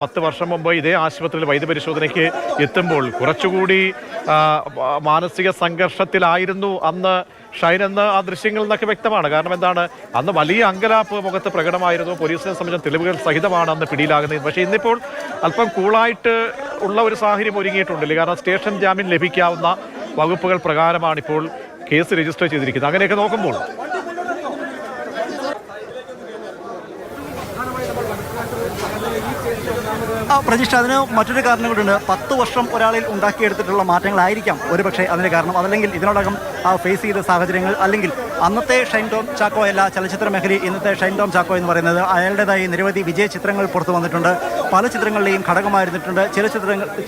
10 വർഷം മുമ്പ് ഇതേ ആശുപത്രിയിൽ വൈദ്യപരിശോധനയ്ക്ക് എത്തുമ്പോൾ കുറച്ചുകൂടി മാനസിക സംഘർഷത്തിലായിരുന്നു അന്ന് ഷൈൻ എന്ന് ആ ദൃശ്യങ്ങളിൽ നിന്നൊക്കെ വ്യക്തമാണ്. കാരണം എന്താണ്, അന്ന് വലിയ അങ്കലാപ്പ് മുഖത്ത് പ്രകടമായിരുന്നു. പോലീസിനെ സംബന്ധിച്ച തെളിവുകൾ സഹിതമാണ് അന്ന് പിടിയിലാകുന്നത്. പക്ഷേ ഇന്നിപ്പോൾ അല്പം കൂളായിട്ട് ഉള്ള ഒരു സാഹചര്യം ഒരുങ്ങിയിട്ടുണ്ടല്ലേ. കാരണം സ്റ്റേഷൻ ജാമ്യം ലഭിക്കാവുന്ന വകുപ്പുകൾ പ്രകാരമാണ് ഇപ്പോൾ കേസ് രജിസ്റ്റർ ചെയ്തിരിക്കുന്നത്. അങ്ങനെയൊക്കെ നോക്കുമ്പോൾ പ്രജിഷ്ഠ, അതിന് മറ്റൊരു കാരണം കൂടിയുണ്ട്. 10 വർഷം ഒരാളിൽ ഉണ്ടാക്കിയെടുത്തിട്ടുള്ള മാറ്റങ്ങളായിരിക്കാം ഒരുപക്ഷെ അതിന് കാരണം. അതല്ലെങ്കിൽ ഇതിനോടകം ഫേസ് ചെയ്ത സാഹചര്യങ്ങൾ, അല്ലെങ്കിൽ അന്നത്തെ ഷൈൻ ടോം ചാക്കോ അല്ല ചലച്ചിത്ര മേഖലയിൽ ഇന്നത്തെ ഷൈൻ ടോം ചാക്കോ എന്ന് പറയുന്നത്. അയാളുടേതായി നിരവധി വിജയ ചിത്രങ്ങൾ പുറത്തു വന്നിട്ടുണ്ട്. പല ചിത്രങ്ങളിലെയും ഘടകമായിരുന്നിട്ടുണ്ട്.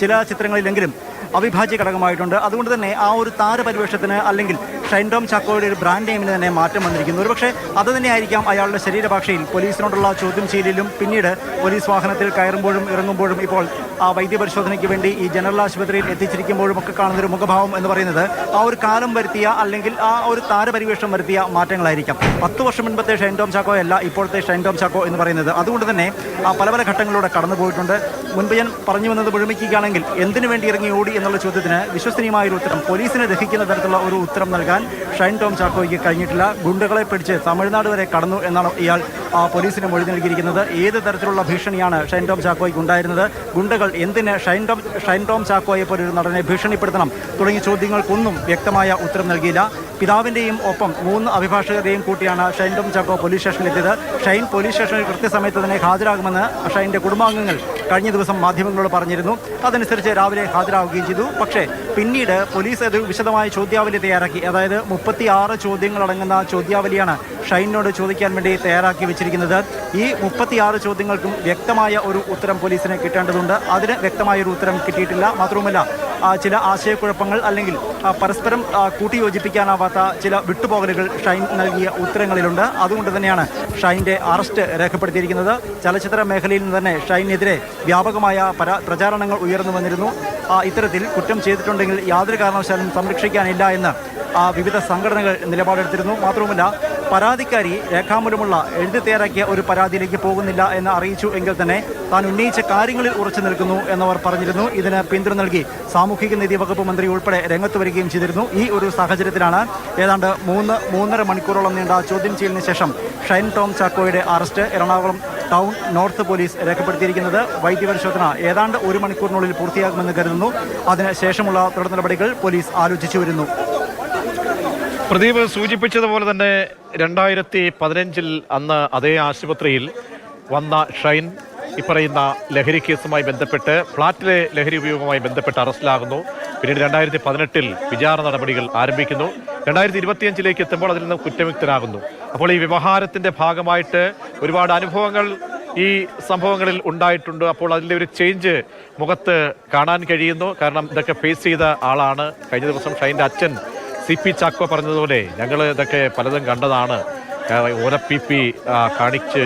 ചില ചിത്രങ്ങളിലെങ്കിലും അവിഭാജ്യ ഘടകമായിട്ടുണ്ട്. അതുകൊണ്ട് തന്നെ ആ ഒരു താരപരിവേഷത്തിന് അല്ലെങ്കിൽ ഷൈൻ ടോം ചാക്കോയുടെ ഒരു ബ്രാൻഡ് നെയിമിന് തന്നെ മാറ്റം വന്നിരിക്കുന്നു. ഒരുപക്ഷെ അത് തന്നെയായിരിക്കാം അയാളുടെ ശരീരഭാഷയിൽ പോലീസിനോടുള്ള ചോദ്യം ചെയ്യലിലും പിന്നീട് പോലീസ് വാഹനത്തിൽ കയറുമ്പോഴും ഇറങ്ങുമ്പോഴും ഇപ്പോൾ ആ വൈദ്യപരിശോധനയ്ക്ക് വേണ്ടി ഈ ജനറൽ ആശുപത്രിയിൽ എത്തിച്ചിരിക്കുമ്പോഴും ഒക്കെ കാണുന്നൊരു മുഖഭാവം എന്ന് പറയുന്നത് ആ ഒരു കാലം വരുത്തിയ അല്ലെങ്കിൽ ആ ഒരു താരപരിവേഷം വരുത്തിയ മാറ്റങ്ങളായിരിക്കാം. 10 വർഷം മുൻപത്തെ ഷൈൻ ടോം ചാക്കോ അല്ല ഇപ്പോഴത്തെ ഷൈൻ ടോം ചാക്കോ എന്ന് പറയുന്നത്. അതുകൊണ്ട് തന്നെ പല പല ഘട്ടങ്ങളിലൂടെ കടന്നു പോയിട്ടുണ്ട്. മുൻപ് ഞാൻ പറഞ്ഞു വന്നത് മുഴുമിക്കുകയാണെങ്കിൽ എന്തിനു വേണ്ടി ഇറങ്ങി ഓടി എന്നുള്ള ചോദ്യത്തിന് വിശ്വസനീയമായ ഒരു ഉത്തരം, പോലീസിനെ ദഹിക്കുന്ന തരത്തിലുള്ള ഒരു ഉത്തരം നൽകാൻ ഷൈൻ ടോം ചാക്കോയ്ക്ക് കഴിഞ്ഞിട്ടില്ല. ഗുണ്ടകളെ പിടിച്ച് തമിഴ്നാട് വരെ കടന്നു എന്നാണ് ഇയാൾ പോലീസിന് മൊഴി നൽകിയിരിക്കുന്നത്. ഏത് തരത്തിലുള്ള ഭീഷണിയാണ് ഷൈൻ ടോം ചാക്കോയ്ക്ക് ഉണ്ടായിരുന്നത്, ഗുണ്ടകൾ എന്തിന് ഷൈൻ ടോം ചാക്കോയെ പോലെ ഒരു നടനെ ഭീഷണിപ്പെടുത്തണം തുടങ്ങിയ ചോദ്യങ്ങൾക്കൊന്നും വ്യക്തമായ ഉത്തരം നൽകിയില്ല. പിതാവിൻ്റെയും ഒപ്പം 3 അഭിഭാഷകരെയും കൂട്ടിയാണ് ഷൈൻ ടോം ചാക്കോ പോലീസ് സ്റ്റേഷനിലെത്തിയത്. ഷൈൻ പോലീസ് സ്റ്റേഷനിൽ കൃത്യസമയത്ത് തന്നെ ഹാജരാകുമെന്ന് ഷൈൻ്റെ കുടുംബാംഗങ്ങൾ കഴിഞ്ഞ ദിവസം മാധ്യമങ്ങളോട് പറഞ്ഞിരുന്നു. അതനുസരിച്ച് രാവിലെ ഹാജരാകുകയും ചെയ്തു. പക്ഷേ പിന്നീട് പോലീസ് അത് വിശദമായ ചോദ്യാവലി തയ്യാറാക്കി. അതായത് 36 ചോദ്യങ്ങളടങ്ങുന്ന ചോദ്യാവലിയാണ് ഷൈനോട് ചോദിക്കാൻ വേണ്ടി തയ്യാറാക്കി വെച്ചിരിക്കുന്നത്. ഈ 36 ചോദ്യങ്ങൾക്കും വ്യക്തമായ ഒരു ഉത്തരം പോലീസിന് കിട്ടേണ്ടതുണ്ട്. അതിന് വ്യക്തമായ ഒരു ഉത്തരം കിട്ടിയിട്ടില്ല. മാത്രവുമല്ല ചില ആശയക്കുഴപ്പങ്ങൾ അല്ലെങ്കിൽ പരസ്പരം കൂട്ടിയോജിപ്പിക്കാനാവാത്ത ചില വിട്ടുപോകലുകൾ ഷൈൻ നൽകിയ ഉത്തരങ്ങളിലുണ്ട്. അതുകൊണ്ട് തന്നെയാണ് ഷൈൻ്റെ അറസ്റ്റ് രേഖപ്പെടുത്തിയിരിക്കുന്നത്. ചലച്ചിത്ര മേഖലയിൽ നിന്ന് തന്നെ ഷൈനെതിരെ വ്യാപകമായ പ്രചാരണങ്ങൾ ഉയർന്നു വന്നിരുന്നു. ഇത്തരത്തിൽ കുറ്റം ചെയ്തിട്ടുണ്ടെങ്കിൽ യാതൊരു കാരണവശാലും സംരക്ഷിക്കാനില്ല എന്ന് വിവിധ സംഘടനകൾ നിലപാടെടുത്തിരുന്നു. മാത്രവുമല്ല പരാതിക്കാരി രേഖാമൂലമുള്ള എഴുതി തയ്യാറാക്കിയ ഒരു പരാതിയിലേക്ക് പോകുന്നില്ല എന്ന് അറിയിച്ചു എങ്കിൽ തന്നെ താൻ ഉന്നയിച്ച കാര്യങ്ങളിൽ ഉറച്ചു നിൽക്കുന്നു എന്നവർ പറഞ്ഞിരുന്നു. ഇതിന് പിന്തുണ നൽകി സാമൂഹിക നീതി വകുപ്പ് മന്ത്രി ഉൾപ്പെടെ രംഗത്ത് വരികയും ചെയ്തിരുന്നു. ഈ ഒരു സാഹചര്യത്തിലാണ് ഏതാണ്ട് 3.5 മണിക്കൂറോളം നീണ്ട ചോദ്യം ചെയ്യലിന് ശേഷം ഷൈൻ ടോം ചാക്കോയുടെ arrest Ernakulam town north police രേഖപ്പെടുത്തിയിരിക്കുന്നത്. വൈദ്യപരിശോധന ഏതാണ്ട് 1 മണിക്കൂറിനുള്ളിൽ പൂർത്തിയാകുമെന്ന് കരുതുന്നു. അതിനുശേഷമുള്ള തുടർ നടപടികൾ പോലീസ് ആലോചിച്ചു വരുന്നു. പ്രദീപ് സൂചിപ്പിച്ചതുപോലെ തന്നെ 2015 അന്ന് അതേ ആശുപത്രിയിൽ വന്ന ഷൈൻ ഇപ്പറയുന്ന ലഹരി കേസുമായി ബന്ധപ്പെട്ട് ഫ്ളാറ്റിലെ ലഹരി ഉപയോഗവുമായി ബന്ധപ്പെട്ട് അറസ്റ്റിലാകുന്നു. പിന്നീട് 2018 വിചാരണ നടപടികൾ ആരംഭിക്കുന്നു. 2025 എത്തുമ്പോൾ അതിൽ നിന്ന് കുറ്റമുക്തനാകുന്നു. അപ്പോൾ ഈ വ്യവഹാരത്തിൻ്റെ ഭാഗമായിട്ട് ഒരുപാട് അനുഭവങ്ങൾ ഈ സംഭവങ്ങളിൽ ഉണ്ടായിട്ടുണ്ട്. അപ്പോൾ അതിൻ്റെ ഒരു ചേഞ്ച് മുഖത്ത് കാണാൻ കഴിയുന്നു. കാരണം ഇതൊക്കെ ഫേസ് ചെയ്ത ആളാണ്. കഴിഞ്ഞ ദിവസം ഷൈൻ്റെ അച്ഛൻ CP ചാക്കോ പറഞ്ഞതുപോലെ ഞങ്ങൾ ഇതൊക്കെ പലതും കണ്ടതാണ്, ORPP കാണിച്ച്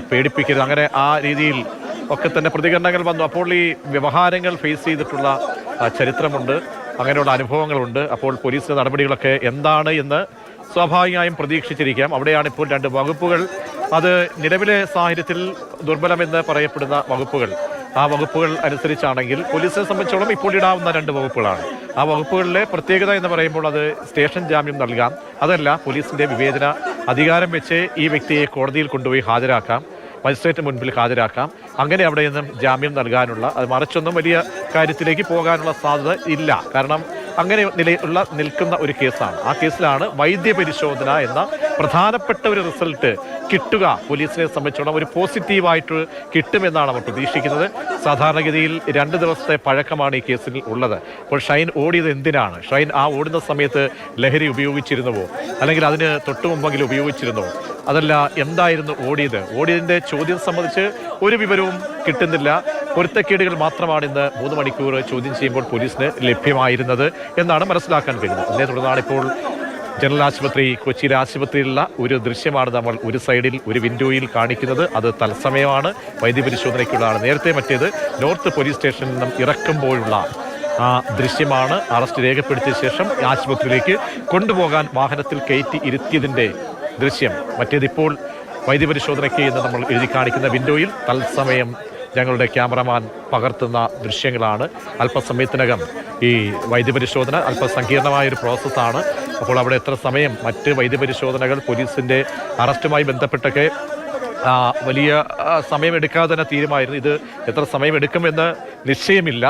പേടിപ്പിക്കരുത്, അങ്ങനെ ആ രീതിയിൽ ഒക്കെ തന്നെ പ്രതികരണങ്ങൾ വന്നു. അപ്പോൾ ഈ വ്യവഹാരങ്ങൾ ഫേസ് ചെയ്തിട്ടുള്ള ചരിത്രമുണ്ട്, അങ്ങനെയുള്ള അനുഭവങ്ങളുണ്ട്. അപ്പോൾ പോലീസ് നടപടികളൊക്കെ എന്താണ് എന്ന് സ്വാഭാവികമായും പ്രതീക്ഷിച്ചിരിക്കാം. അവിടെയാണ് ഇപ്പോൾ 2 വകുപ്പുകൾ, അത് നിലവിലെ സാഹചര്യത്തിൽ ദുർബലമെന്ന് പറയപ്പെടുന്ന വകുപ്പുകൾ. ആ വകുപ്പുകൾ അനുസരിച്ചാണെങ്കിൽ പോലീസിനെ സംബന്ധിച്ചോളം ഇപ്പോൾ ഇടാവുന്ന 2 വകുപ്പുകളാണ്. ആ വകുപ്പുകളിലെ പ്രത്യേകത എന്ന് പറയുമ്പോൾ അത് സ്റ്റേഷൻ ജാമ്യം നൽകാം, അതല്ല പോലീസിൻ്റെ വിവേചന അധികാരം വെച്ച് ഈ വ്യക്തിയെ കോടതിയിൽ കൊണ്ടുപോയി ഹാജരാക്കാം, മജിസ്ട്രേറ്റ് മുൻപിൽ ഹാജരാക്കാം. അങ്ങനെ അവിടെ നിന്നും ജാമ്യം നൽകാനുള്ള, അത് മറിച്ചൊന്നും വലിയ കാര്യത്തിലേക്ക് പോകാനുള്ള സാധ്യത ഇല്ല. കാരണം അങ്ങനെ നിൽക്കുന്ന ഒരു കേസാണ്. ആ കേസിലാണ് വൈദ്യപരിശോധന എന്ന പ്രധാനപ്പെട്ട ഒരു റിസൾട്ട് കിട്ടുക. പോലീസിനെ സംബന്ധിച്ചോളം ഒരു പോസിറ്റീവായിട്ട് കിട്ടുമെന്നാണ് അവർ പ്രതീക്ഷിക്കുന്നത്. സാധാരണഗതിയിൽ 2 ദിവസത്തെ പഴക്കമാണ് ഈ കേസിൽ ഉള്ളത്. അപ്പോൾ ഷൈൻ ഓടിയത് എന്തിനാണ്? ഷൈൻ ആ ഓടുന്ന സമയത്ത് ലഹരി ഉപയോഗിച്ചിരുന്നുവോ, അല്ലെങ്കിൽ അതിന് തൊട്ടു മുമ്പെങ്കിലും ഉപയോഗിച്ചിരുന്നോ, അതല്ല എന്തായിരുന്നു ഓടിയതിൻ്റെ ചോദ്യം സംബന്ധിച്ച് ഒരു വിവരവും കിട്ടുന്നില്ല. പൊരുത്തക്കേടുകൾ മാത്രമാണ് ഇന്ന് 3 മണിക്കൂർ ചോദ്യം ചെയ്യുമ്പോൾ പോലീസിന് ലഭ്യമായിരുന്നത് എന്നാണ് മനസ്സിലാക്കാൻ കഴിയുന്നത്. അതിനെ തുടർന്നാണ് ഇപ്പോൾ ജനറൽ ആശുപത്രി, കൊച്ചിയിലെ ആശുപത്രിയിലുള്ള ഒരു ദൃശ്യമാണ് നമ്മൾ ഒരു സൈഡിൽ ഒരു വിൻഡോയിൽ കാണിക്കുന്നത്. അത് തത്സമയമാണ്, വൈദ്യപരിശോധനയ്ക്കുള്ളതാണ്. നേരത്തെ മറ്റേത് നോർത്ത് പോലീസ് സ്റ്റേഷനിൽ നിന്നും ഇറക്കുമ്പോഴുള്ള ആ ദൃശ്യമാണ്. അറസ്റ്റ് രേഖപ്പെടുത്തിയ ശേഷം ആശുപത്രിയിലേക്ക് കൊണ്ടുപോകാൻ വാഹനത്തിൽ കയറ്റി ഇരുത്തിയതിൻ്റെ ദൃശ്യം. മറ്റേതിപ്പോൾ വൈദ്യപരിശോധനയ്ക്ക് എന്ന് നമ്മൾ എഴുതി കാണിക്കുന്ന വിൻഡോയിൽ തത്സമയം ഞങ്ങളുടെ ക്യാമറമാൻ പകർത്തുന്ന ദൃശ്യങ്ങളാണ്. അല്പസമയത്തിനകം ഈ വൈദ്യപരിശോധന അല്പസങ്കീർണമായൊരു പ്രോസസ്സാണ്. അപ്പോൾ അവിടെ എത്ര സമയം മറ്റ് വൈദ്യപരിശോധനകൾ പോലീസിൻ്റെ അറസ്റ്റുമായി ബന്ധപ്പെട്ടൊക്കെ വലിയ സമയമെടുക്കാതെ തന്നെ തീരുമാനമായിരുന്നു. ഇത് എത്ര സമയമെടുക്കുമെന്ന് നിശ്ചയമില്ല.